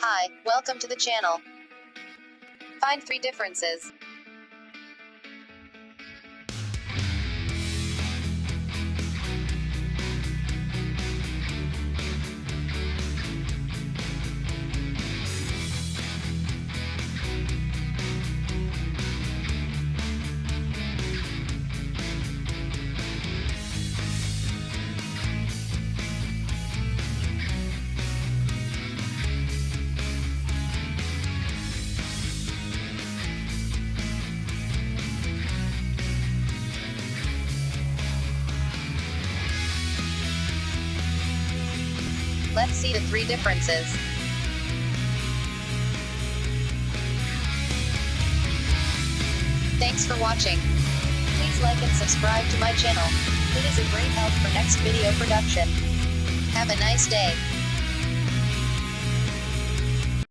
Hi, welcome to the channel. Find 3 differences. Let's see the 3 differences. Thanks for watching. Please like and subscribe to my channel. It is a great help for next video production. Have a nice day.